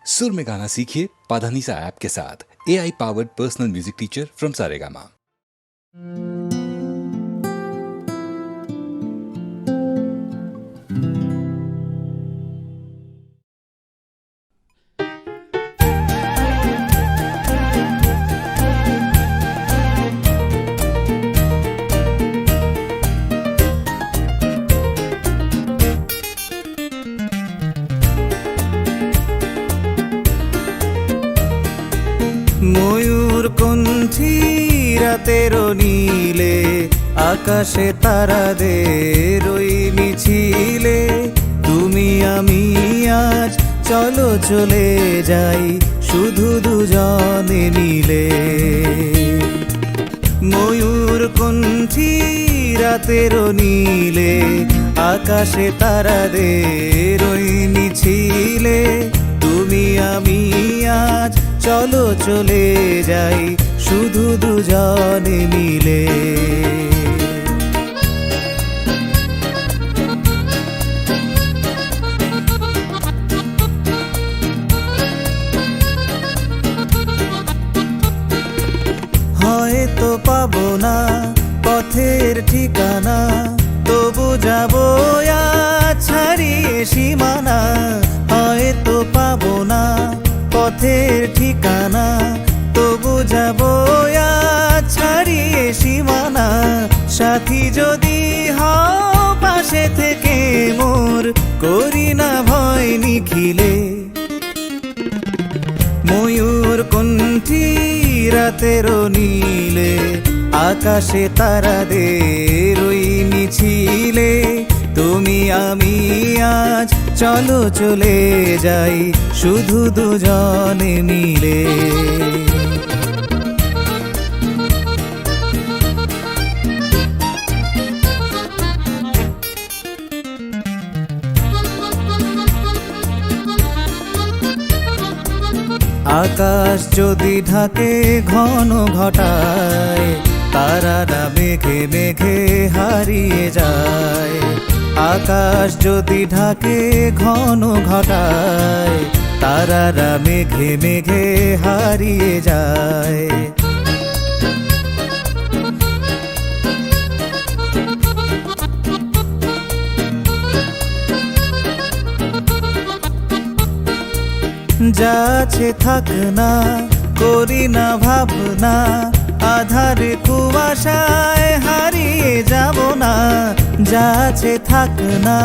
सुर में गाना सीखिए पाधानीसा ऐप के साथ। AI powered personal music teacher from Saregama. ময়ূর কণ্ঠী রাতের নীলে আকাশে তারাদের ওই মিছিলে তুমি আমি আজ চলো চলে যাই শুধু দুজনে মিলে। ময়ূর কণ্ঠী রাতের নীলে আকাশে তারাদের ওই মিছিলে তুমি আমি আজ চলো চলে যাই শুধু দুজনে মিলে। হয়তো পাবো না পথের ঠিকানা, তবু যাবো আজ ছাড়িয়ে সীমানা। হয়তো পাবো না পথের ঠিকানা, তবু যাবো আজ ছাড়িয়ে সীমানা। সাথী যদি হও পাশে থেকে মোর, করি না ভয় নিখিলে। ময়ূর কণ্ঠী রাতের নীলে আকাশে তারাদের ওই মিছিলে তুমি আমি আজ চলো চলে যাই শুধু দুজনে মিলে। আকাশ যদি ঢাকে ঘন ঘটায়, তারারা মেঘে মেঘে হারিয়ে যায়। আকাশ যদি ঢাকে ঘন ঘটায়, তারারা মেঘে মেঘে হারিয়ে যায়। যাচ্ছে থাক না করি না ভাবনা, আধারে কুয়াশায় হারিয়ে যাব না। যাচ্ছে থাক না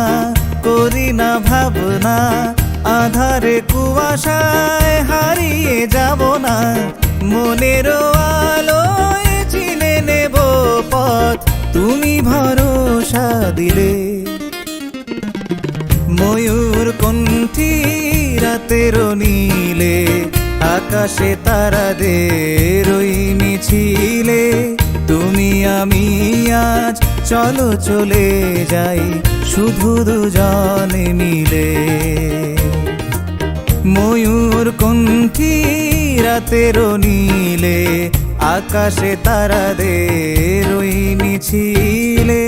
করি না ভাবনা, আধারে কুয়াশায় হারিয়ে যাব না। মনের আলোয় চিনে নেব পথ তুমি ভরসা দিলে। ময়ূর কণ্ঠী রাতের নীলে আকাশে তারাদের ওই মিছিলে তুমি আমি আজ চলো চলে যাই শুধু দুজনে মিলে। ময়ূর কণ্ঠী রাতের নীলে আকাশে তারাদের ওই মিছিলে।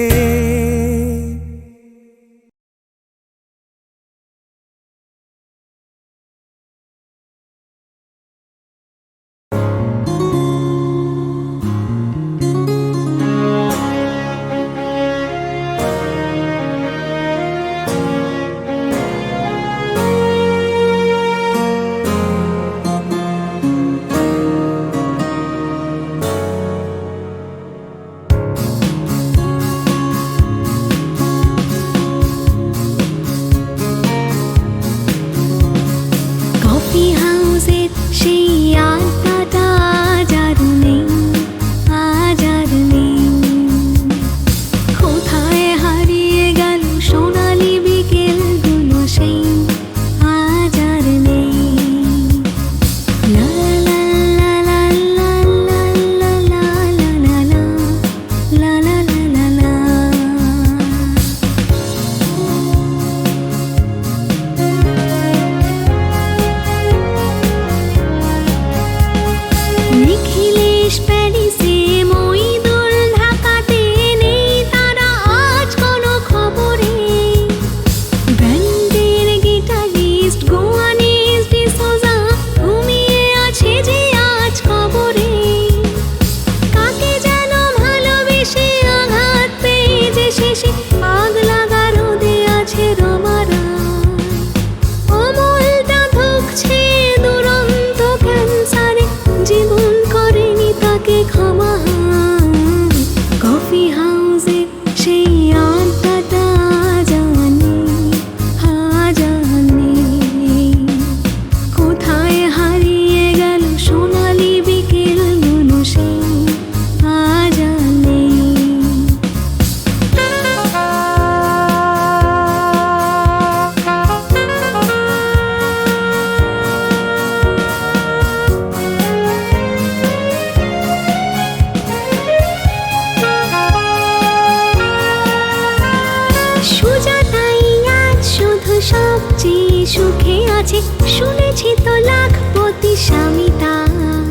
আছে, শুনেছি তো লাখপতি স্বামী তার।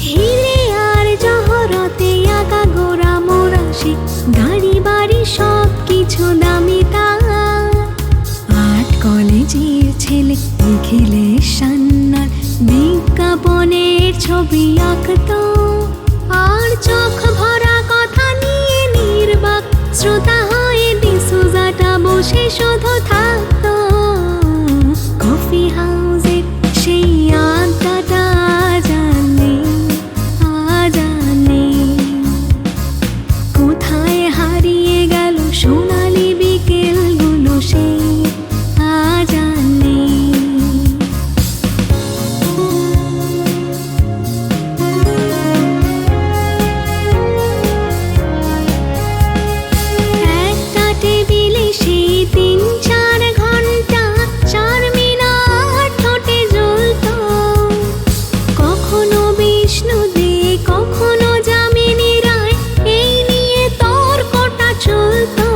হিরে আর জহরতে আঁকা গোড়া মোরাশি, গাড়ি বাড়ি সব কিছু দামি তার। আর্ট কলেজের ছেলে লিখিলে সান্নার, বিজ্ঞাপনের ছবি আঁকতো, আর চোখ ভরা কথা নিয়ে নির্বাক শ্রোতা হয়ে ডিসুজাটা বসে শুধু থাকতো। কফি হাউসের সেই আড্ডাটা জানে আজানে, কোথায় হারিয়ে গেল সোনালি বিকেলগুলো সেই আজানে। একটা টেবিলে সেই 3-4 ঘন্টা, 4 মিনার ঠোঁটে জ্বলতো। কখনো বিষ্ণু দে, কখনো যামিনী রায়, এই নিয়ে তর্কটা চলতো।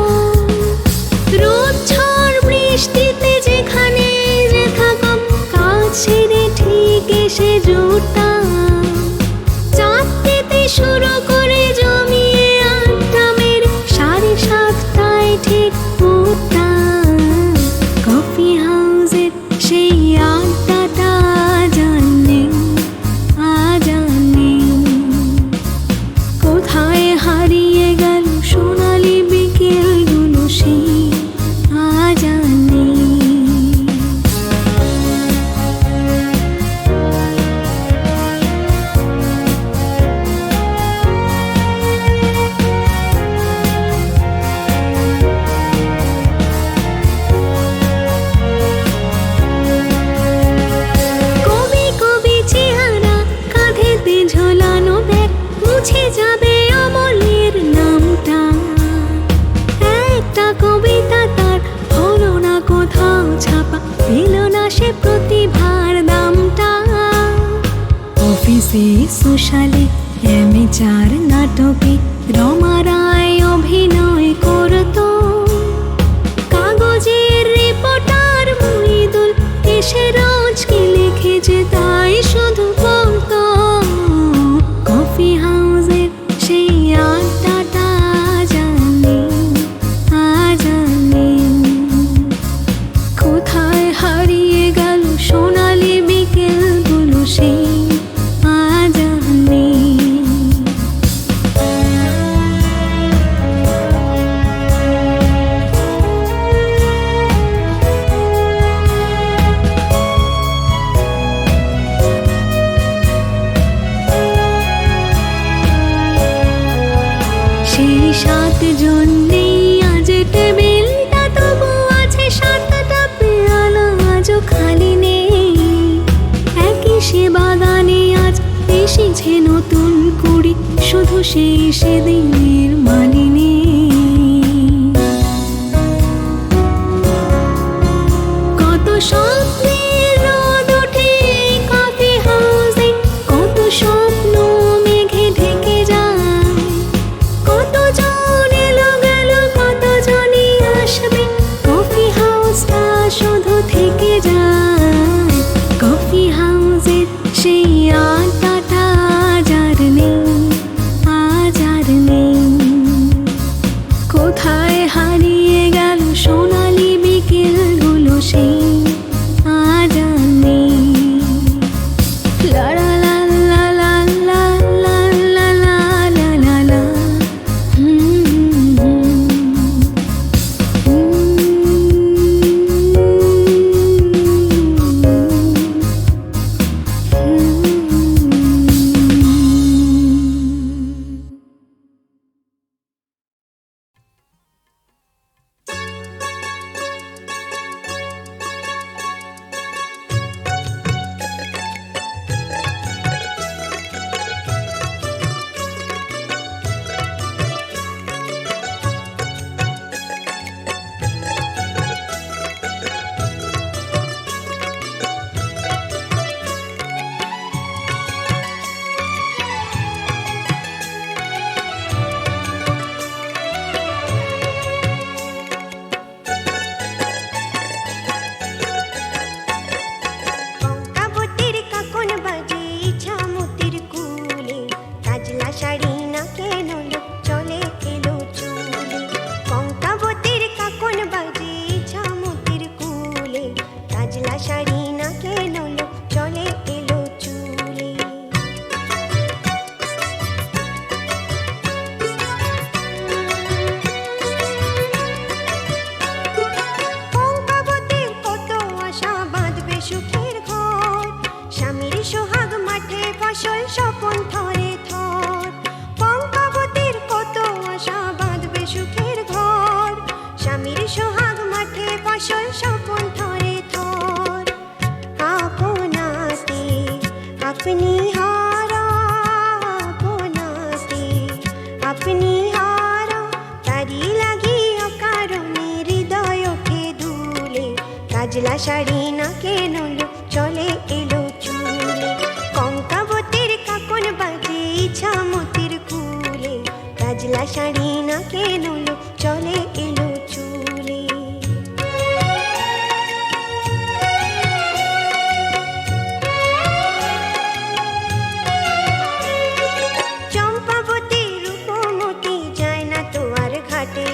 রোদ ঝড় বৃষ্টিতে যেখানে যে থাকম, কাজ সেরে ঠিক এসে জুটতাম। চারটেতে শুরু করে জমিয়ে আড্ডা মেরে 7:30টায় ঠিক উঠতাম। কফি হাউসের সেই আড্ডাটা জানে আজানে, কোথায় হারিয়ে গেল সোনালি বিকেলগুলো সেই আজানে। কবি কবি চেহারা, কাঁধেতে ঝোলানো ব্যাগ, মুছে যাবে অমলের নামটা। একটা কবিতা তার হলো না কোথাও ছাপা, পেল না সে প্রতিভার দামটা। অফিসে সোশ্যালে অ্যামেচার নাটকে রমা রায় অভিনয় করতো। কাগজের রিপোর্টার মুহিদুল এসে রোজ কি লিখেছে তাই শুধু বলতো। কফি হাউসের সেই আড্ডাটা জানে আজানে, কোথায় হারিয়ে গেল সোনালি বিকেলগুলো সেই আজানে। সেই 7 জন নেই আজ টেবিলটা, তবু আছে 7টা পেয়ালা আজও খালি নেই। একই সে বাগানে আজ এসেছে নতুন কুড়ি, শুধু সেই সেদিনের মালিনী। কত স্বপ্নের রোদ ওঠে এই কফি হাউসে, কত স্বপ্ন মেঘে ঢেকে যায়। কতজন এলো গেল, কতজনই আসবে, কফি হাউসটা শুধু থেকে যায়। কফি হাউসের সেই আড্ডাটা আজ আর নেই আজ আর নেই। अपनी हारा बनाते अपनी हारा तारी লাগি অকারণে হৃদয়কে দুলে কাজলা শাড়ি না কেনলো চলে এলো চুলে কঙ্কাবতীর কাকন বাজে ইছামতির কুলে কাজলা শাড়ি না কেনলো চলে এলো চুলে চম্পাবতী রূপমতী যায় না তো আর ঘাটে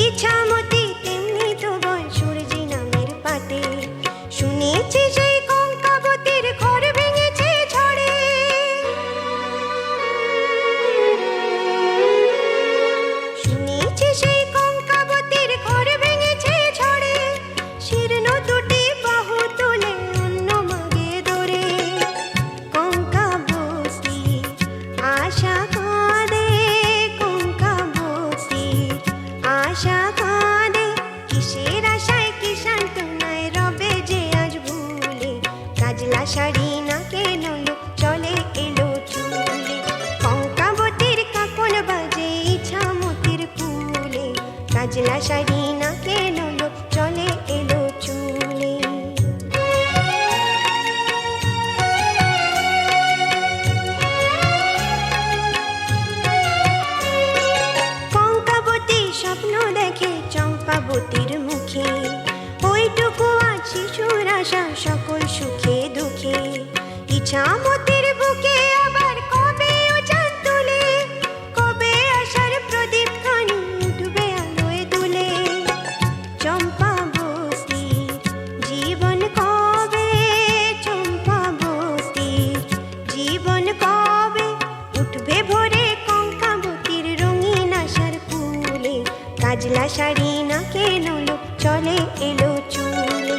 ইছামতি তেমনি তো বয় সূর্যি নামের পাটে শুনেছি সেই কঙ্কাবতীর ঘর ভেঙেছে ঝড়ে শুনেছি সেই কঙ্কাবতীর ঘর ভেঙেছে ঝড়ে শীর্ণ দুটি বাহু তুলে অন্য মাগে ধরে কঙ্কাবতী আশা কাঁদে কঙ্কাবতী আশা কাঁদে কিসের আশায় কি সান্ত্বনায় রবে যে আজ ভুলে কাজলা শাড়ি না কেনলো চলে এলো চুলে কঙ্কাবতীর কাকন বাজে ইছামতির কুলে কাজলা শাড়ি না কেনলো চলে এলো চুলে কঙ্কাবতী স্বপ্ন দেখে চম্পাবতীর মুখে ওইটুকু আজ শিশুর আশা সকল সুখে দুঃখে ইছামতির বুকে আবার কবে উজান তুলে কবে আশার প্রদীপ খানি উঠবে আলোয় দুলে চম্পাবতী জীবন কবে চম্পাবতী জীবন কবে উঠবে ভোরে কঙ্কাবতীর রঙিন আশার কুলে কাজলা শাড়ি না কেনলো চলে এলো চুলে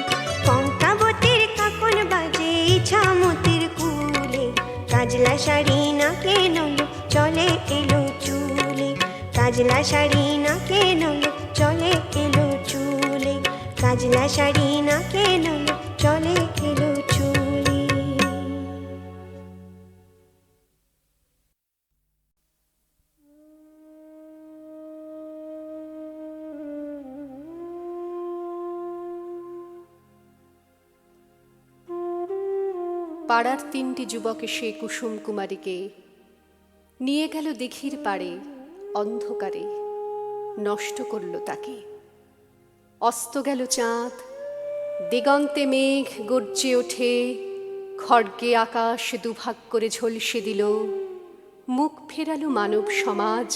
কঙ্কাবতীর কাকন বাজে ইছামতির কুলে কাজলা শাড়ি না কেনলো চলে এলো চুলে কাজলা শাড়ি না কেনলো চলে এলো চুলে কাজলা শাড়ি না কেনলো চলে এলো চুলে পাড়ার তিনটি যুবক এসে কুসুম কুমারীকে নিয়ে গেল দিঘির পাড়ে অন্ধকারে নষ্ট করল তাকে অস্ত গেল চাঁদ দিগন্তে মেঘ গর্জে ওঠে খড়গে আকাশ দুভাগ করে ঝলসে দিল মুখ ফেরালো মানব সমাজ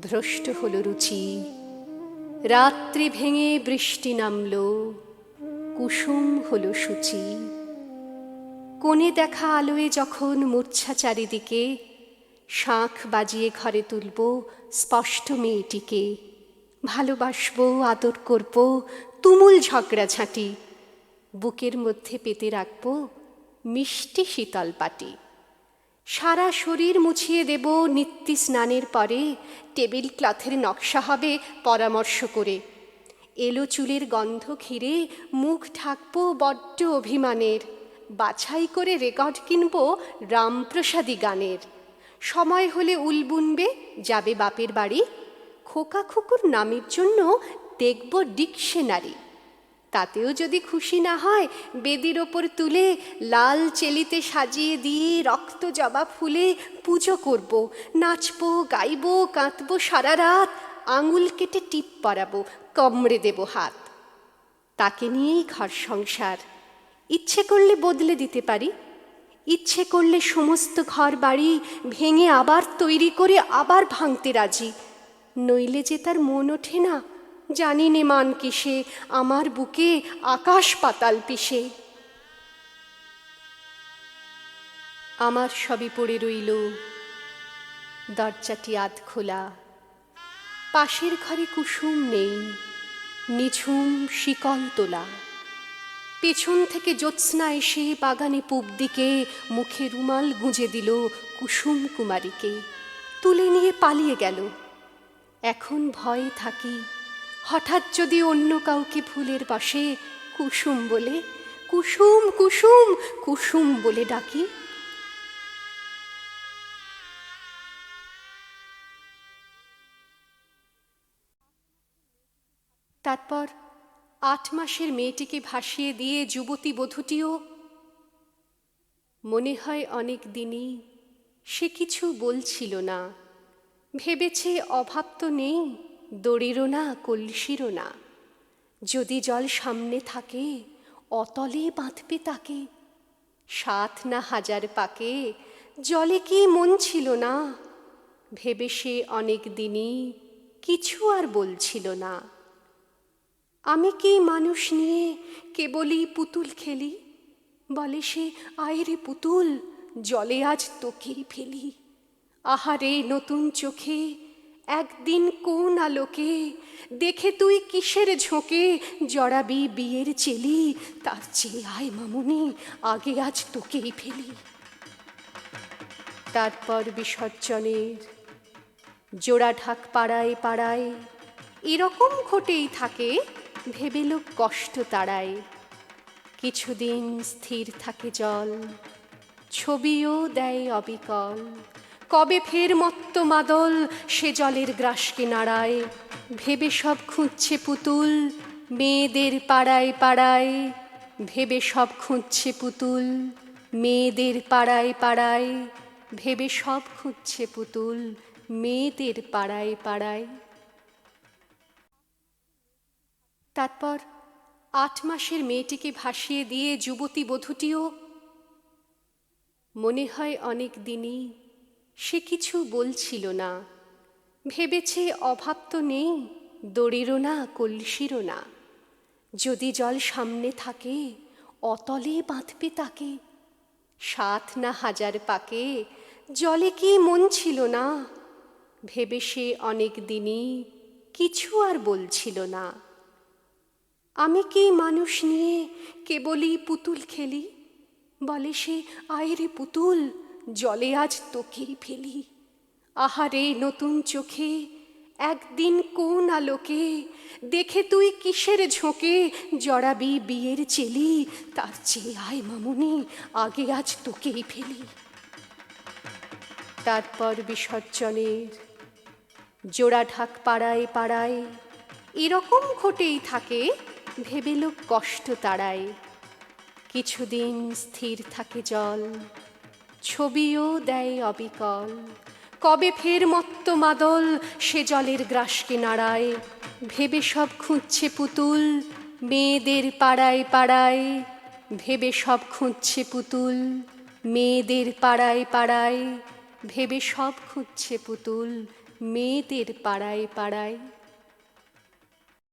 ভ্রষ্ট হলো রুচি রাত্রি ভেঙে বৃষ্টি নামল কুসুম হলো সূচি কোণে দেখা আলোয় যখন মূর্ছা চারিদিকে শাঁখ বাজিয়ে ঘরে তুলব স্পষ্ট মেয়েটিকে ভালোবাসবো আদর করব তুমুল ঝগড়াঝাঁটি বুকের মধ্যে পেতে রাখবো মিষ্টি শীতল পাটি সারা শরীর মুছিয়ে দেব নিত্যি স্নানের পরে টেবিল ক্লথের নকশা হবে পরামর্শ করে এলো চুলের গন্ধ ঘিরে মুখ ঢাকবো বড্ড অভিমানের বাছাই করে রেকর্ড কিনবো রামপ্রসাদী গানের সময় হলে উল বুনবে যাবে বাপের বাড়ি খোকা খুকুর নামের জন্য দেখব ডিকশনারি তাতেও যদি খুশি না হয় বেদির ওপর তুলে লাল চেলিতে সাজিয়ে দিয়ে রক্ত জবা ফুলে পুজো করব নাচবো গাইবো কাঁদবো সারা রাত আঙুল কেটে টিপ পরাবো কমড়ে দেব হাত তাকে নিয়েই ঘর সংসার ইচ্ছে করলে বদলে দিতে পারি ইচ্ছে করলে সমস্ত ঘর বাড়ি ভেঙে আবার তৈরি করে আবার ভাঙতে রাজি নইলে যে তার মন ওঠে না জানি নে মান কিসে আমার বুকে আকাশ পাতাল পিষে আমার সবই পড়ে রইল দরজাটি আধ খোলা পাশের ঘরে কুসুম নেই নিঝুম শিকল তোলা পেছন থেকে জ্যোৎস্না এসে বাগানে পূব দিকে মুখে রুমাল গুঁজে দিল কুসুম কুমারীকে তুলে নিয়ে পালিয়ে গেল এখন ভয়ে থাকি হঠাৎ যদি অন্য কাউকে ফুলের পাশে কুসুম বলে কুসুম কুসুম কুসুম বলে ডাকি তারপর 8 মাসের মেয়েটিকে ভাসিয়ে দিয়ে যুবতী বধূটিও, মনে হয় অনেক দিনই সে কিছু বলছিল না, ভেবেছে অভাব তো নেই, দড়িরও না কলসিরও না, যদি জল সামনে থাকে অতলে বাঁধবে তাকে, 7 না 1000 পাকে জলে কি মন ছিল না, ভেবে সে অনেক দিনই কিছু আর বলছিল না। আমি কি মানুষ নিয়ে কেবলই পুতুল খেলি, বলে সে আয় রে পুতুল, জলে আজ তোকেই ফেলি। আহারে নতুন চোখে একদিন কোন আলোকে, দেখে তুই কিসের ঝোঁকে জড়াবি বিয়ের চেলি, তার চেয়ে আয় মামুনি আগে আজ তোকেই ফেলি। তারপর বিসর্জনের জোড়া ঢাক পাড়ায় পাড়ায় এরকম ঘটেই থাকে, ভেবে লোক কষ্ট তাড়ায়। কিছুদিন স্থির থাকে জল, ছবিও দেয় অবিকল, কবে ফের মত্ত মাদল সে জলের গ্রাসকে নাড়ায়, ভেবে সব খুঁজছে পুতুল মেয়েদের পাড়ায় পাড়ায়, ভেবে সব খুঁজছে পুতুল মেয়েদের পাড়ায় পাড়ায়, ভেবে সব খুঁজছে পুতুল মেয়েদের পাড়ায় পাড়ায়। তারপর 8 মাসের মেয়েটিকে ভাসিয়ে দিয়ে যুবতী বধূটিও, মনে হয় অনেক দিনই সে কিছু বলছিল না, ভেবেছে অভাব তো নেই, দড়িরও না কলসিরও না, যদি জল সামনে থাকে অতলে বাঁধবে তাকে, 7 না 1000 পাকে জলে কি মন ছিল না, ভেবে সে অনেক দিনই কিছু আর বলছিল না। আমি কি মানুষ নিয়ে কেবলই পুতুল খেলি, বলে সে আয় রে পুতুল, জলে আজ তোকেই ফেলি। আহারে নতুন চোখে একদিন কোন আলোকে, দেখে তুই কিসের ঝোঁকে জড়াবি বিয়ের চেলি, তার চেয়ে আয় মামুনি আগে আজ তোকেই ফেলি। তারপর বিসর্জনের জোড়া ঢাক পাড়ায় পাড়ায় এরকম ঘটেই থাকে, ভেবে লোক কষ্ট তাড়ায়। কিছুদিন স্থির থাকে জল, ছবিও দেয় অবিকল, কবে ফের মত্ত মাদল সে জলের গ্রাসকে নাড়ায়, ভেবে সব খুঁজছে পুতুল মেয়েদের পাড়ায় পাড়ায়, ভেবে সব খুঁজছে পুতুল মেয়েদের পাড়ায় পাড়ায়, ভেবে সব খুঁজছে পুতুল মেয়েদের পাড়ায় পাড়ায়।